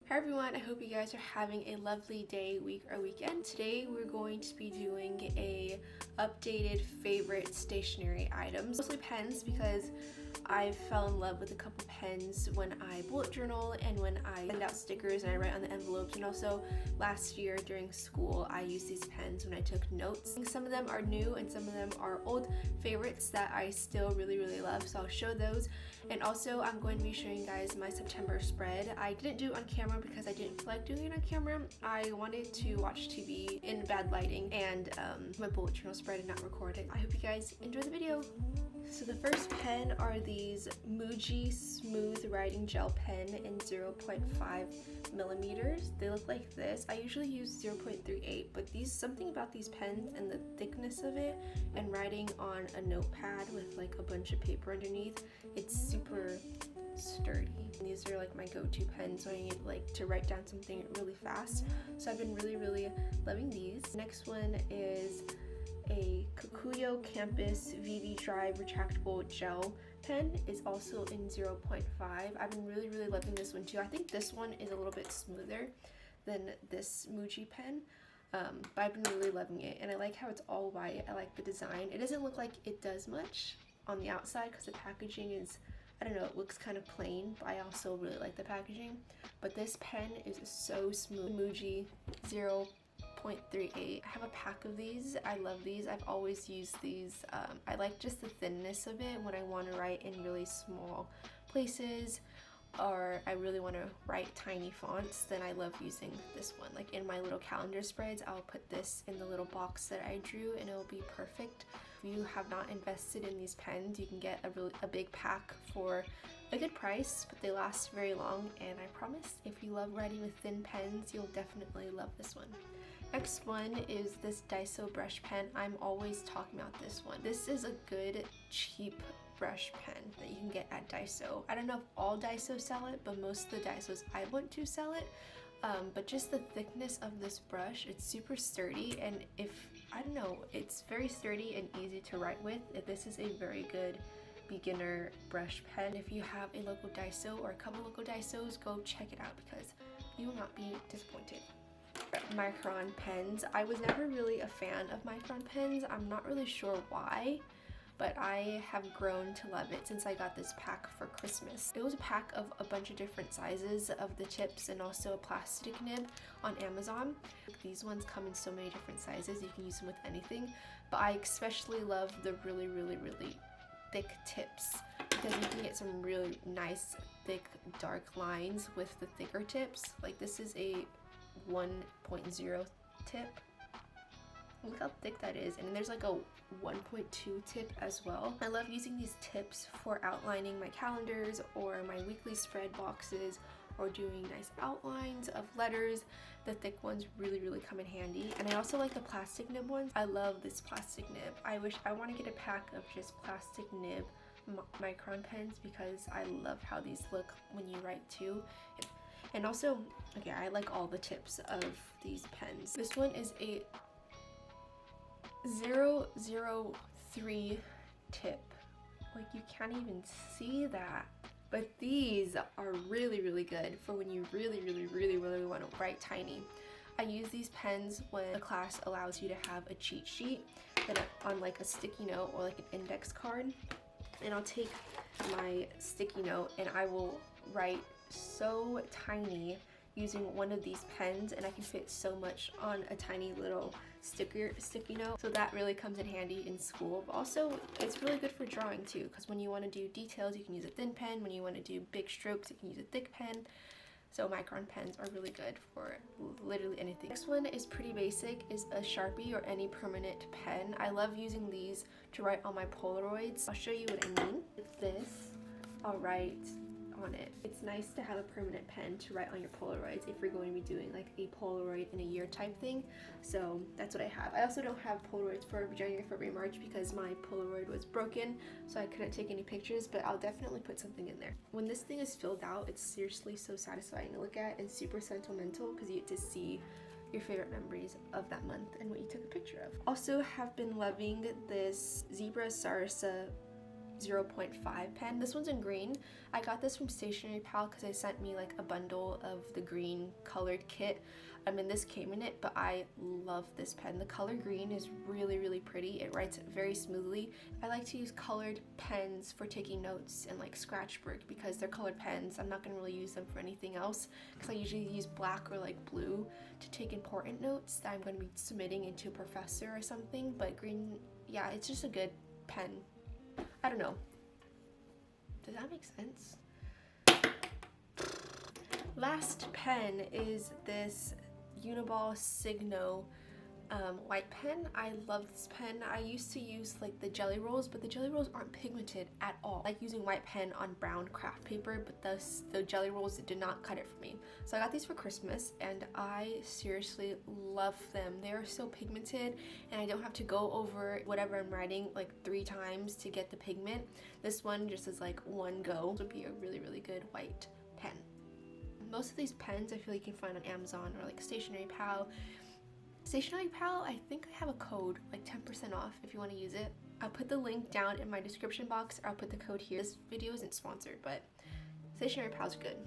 Hi everyone, I hope you guys are having a lovely day, week, or weekend. Today we're going to be doing a updated favorite stationery items, mostly pens because I fell in love with a couple pens when I bullet journal and when I send out stickers and I write on the envelopes, and also last year during school I used these pens when I took notes. Some of them are new and some of them are old favorites that I still really love, so I'll show those. And also I'm going to be showing you guys my September spread. I didn't do it on camera because I didn't feel like doing it on camera. I wanted to watch TV in bad lighting and my bullet journal spread and not record it. I hope you guys enjoy the video. So the first pen are these Muji smooth writing gel pen in 0.5 millimeters. They look like this. I usually use 0.38, but something about these pens and the thickness of it and writing on a notepad with like a bunch of paper underneath, it's super sturdy. These are like my go-to pens when I need like to write down something really fast. So I've been really loving these. Next one is a Kikuyo Campus VV Drive retractable gel pen, is also in 0.5. I've been really loving this one too. I think this one is a little bit smoother than this Muji pen, but I've been really loving it, and I like how it's all white. I like the design. It doesn't look like it does much on the outside because the packaging is, I don't know, it looks kind of plain, but I also really like the packaging. But this pen is so smooth. Muji 0.38. I have a pack of these. I love these. I've always used these. I like just the thinness of it when I want to write in really small places, or I really want to write tiny fonts. Then I love using this one. Like in my little calendar spreads, I'll put this in the little box that I drew and it'll be perfect. If you have not invested in these pens, you can get a big pack for a good price, but they last very long, and I promise if you love writing with thin pens, you'll definitely love this one. Next one is this Daiso brush pen. I'm always talking about this one. This is a good cheap brush pen that you can get at Daiso. I don't know if all Daiso sell it, but most of the Daisos I went to sell it. But just the thickness of this brush, it's super sturdy, and I don't know, it's very sturdy and easy to write with. This is a very good beginner brush pen. If you have a local Daiso or a couple local Daisos, go check it out because you will not be disappointed. Micron Pens. I was never really a fan of Micron Pens. I'm not really sure why, but I have grown to love it since I got this pack for Christmas. It was a pack of a bunch of different sizes of the tips and also a plastic nib on Amazon. These ones come in so many different sizes. You can use them with anything, but I especially love the really thick tips because you can get some really nice thick dark lines with the thicker tips. Like this is a 1.0 tip. Look how thick that is, and there's like a 1.2 tip as well. I love using these tips for outlining my calendars or my weekly spread boxes or doing nice outlines of letters. The thick ones really come in handy, and I also like the plastic nib ones. I love this plastic nib. I want to get a pack of just plastic nib Micron pens because I love how these look when you write too. And also, okay, I like all the tips of these pens. This one is a 003 tip. Like you can't even see that. But these are really good for when you really want to write tiny. I use these pens when a class allows you to have a cheat sheet that on like a sticky note or like an index card. And I'll take my sticky note and I will write so tiny using one of these pens, and I can fit so much on a tiny little sticky note. So that really comes in handy in school, but also it's really good for drawing too, because when you want to do details you can use a thin pen, when you want to do big strokes you can use a thick pen. So Micron pens are really good for literally anything. Next one is pretty basic, is a Sharpie or any permanent pen. I love using these to write on my Polaroids. I'll show you what I mean. With this, I'll write on it. It's nice to have a permanent pen to write on your Polaroids if you're going to be doing like a Polaroid in a year type thing. So that's what I have. I also don't have Polaroids for January, February, March because my Polaroid was broken, so I couldn't take any pictures, but I'll definitely put something in there. When this thing is filled out, it's seriously so satisfying to look at and super sentimental because you get to see your favorite memories of that month and what you took a picture of. Also have been loving this Zebra Sarasa 0.5 pen. This one's in green. I got this from Stationery because they sent me like a bundle of the green colored kit. I mean, this came in it, but I love this pen. The color green is really, really pretty. It writes very smoothly. I like to use colored pens for taking notes and like scratch work because they're colored pens. I'm not gonna really use them for anything else because I usually use black or like blue to take important notes that I'm gonna be submitting into a professor or something. But green, yeah, it's just a good pen. I don't know. Does that make sense? Last pen is this Uniball Signo white pen. I love this pen. I used to use like the jelly rolls, but the jelly rolls aren't pigmented at all. I like using white pen on brown craft paper, but the jelly rolls did not cut it for me. So I got these for Christmas and I seriously love them. They are so pigmented and I don't have to go over whatever I'm writing like 3 times to get the pigment. This one just is like one go. This would be a really, really good white pen. Most of these pens I feel like you can find on Amazon or like Stationery Pal. Stationery Pal, I think I have a code, like 10% off if you want to use it. I'll put the link down in my description box, or I'll put the code here. This video isn't sponsored, but Stationery Pal's good.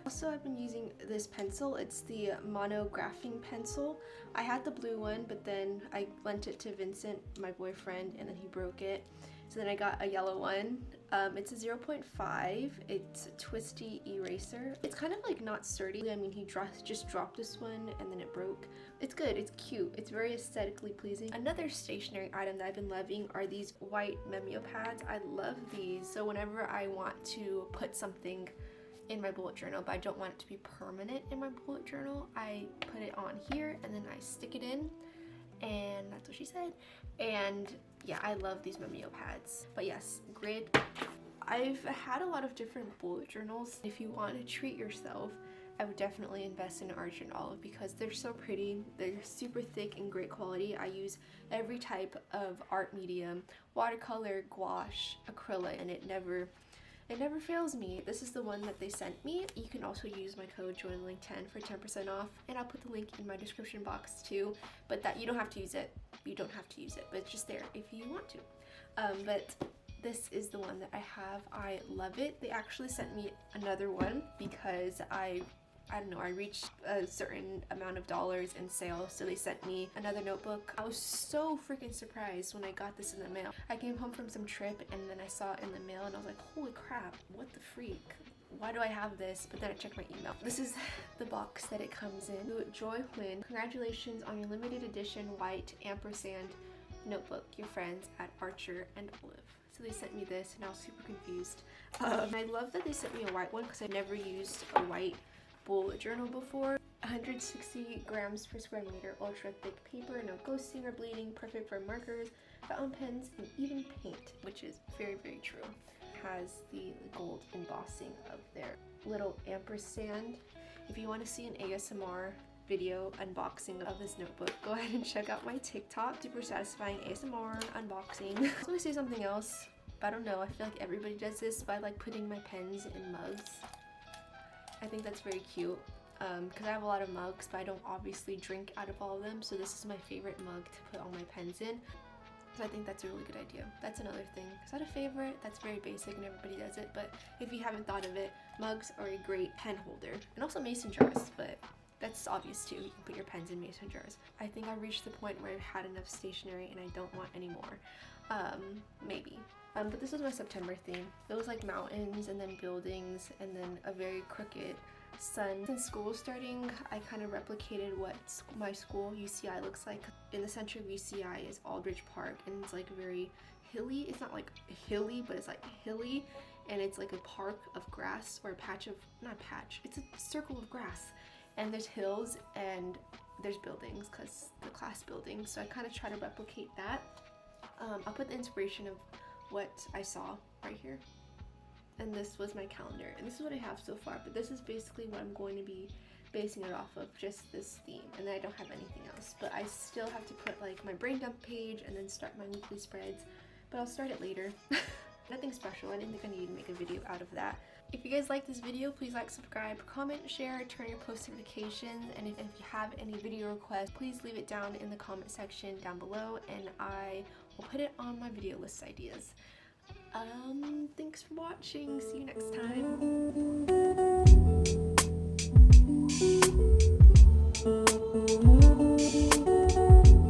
Also, I've been using this pencil. It's the monographing pencil. I had the blue one, but then I lent it to Vincent, my boyfriend, and then he broke it. So then I got a yellow one. It's a 0.5. It's a twisty eraser. It's kind of like not sturdy. I mean, he just dropped this one and then it broke. It's good. It's cute. It's very aesthetically pleasing. Another stationery item that I've been loving are these white memo pads. I love these. So whenever I want to put something in my bullet journal, but I don't want it to be permanent in my bullet journal, I put it on here and then I stick it in. And that's what she said. And yeah, I love these memo pads. But yes, grid. I've had a lot of different bullet journals. If you want to treat yourself, I would definitely invest in Archer&Olive because they're so pretty. They're super thick and great quality. I use every type of art medium, watercolor, gouache, acrylic, and it never fails me. This is the one that they sent me. You can also use my code joynalinginc for 10% off, and I'll put the link in my description box too. But that you don't have to use it. You don't have to use it, but it's just there if you want to. But this is the one that I have. I love it. They actually sent me another one because I don't know, I reached a certain amount of dollars in sales, so they sent me another notebook. I was so freaking surprised when I got this in the mail. I came home from some trip and then I saw it in the mail and I was like, holy crap, what the freak? Why do I have this? But then I checked my email. This is the box that it comes in. Joy Huynh, congratulations on your limited edition white ampersand notebook, your friends at Archer&Olive. So they sent me this and I was super confused. I love that they sent me a white one because I've never used a white bullet journal before. 160 grams per square meter, ultra thick paper, no ghosting or bleeding, perfect for markers, fountain pens, and even paint, which is very, very true. Has the gold embossing of their little ampersand. If you want to see an ASMR video unboxing of this notebook, go ahead and check out my TikTok. Super satisfying ASMR unboxing. I was going to say something else, but I don't know. I feel like everybody does this by like putting my pens in mugs. I think that's very cute because I have a lot of mugs, but I don't obviously drink out of all of them, so this is my favorite mug to put all my pens in. So I think that's a really good idea. That's another thing. Is that a favorite? That's very basic and everybody does it, but if you haven't thought of it, mugs are a great pen holder. And also mason jars, but that's obvious too. You can put your pens in mason jars. I think I reached the point where I've had enough stationery and I don't want any more. Maybe. But this was my September theme. It was like mountains and then buildings and then a very crooked sun. Since school was starting, I kind of replicated what my school, UCI, looks like. In the center of UCI is Aldridge Park and it's like very hilly. It's not like hilly, but it's like hilly, and it's like a park of grass or a patch of, not a patch, it's a circle of grass. And there's hills and there's buildings because the class building. So I kind of try to replicate that. I'll put the inspiration of what I saw right here, and this was my calendar, and this is what I have so far, but this is basically what I'm going to be basing it off of, just this theme, and then I don't have anything else. But I still have to put like my brain dump page and then start my weekly spreads, but I'll start it later. Nothing special. I didn't think I needed to make a video out of that. If you guys like this video, please like, subscribe, comment, share, turn your post notifications, and if you have any video requests, please leave it down in the comment section down below, and I will put it on my video list ideas. Thanks for watching. See you next time.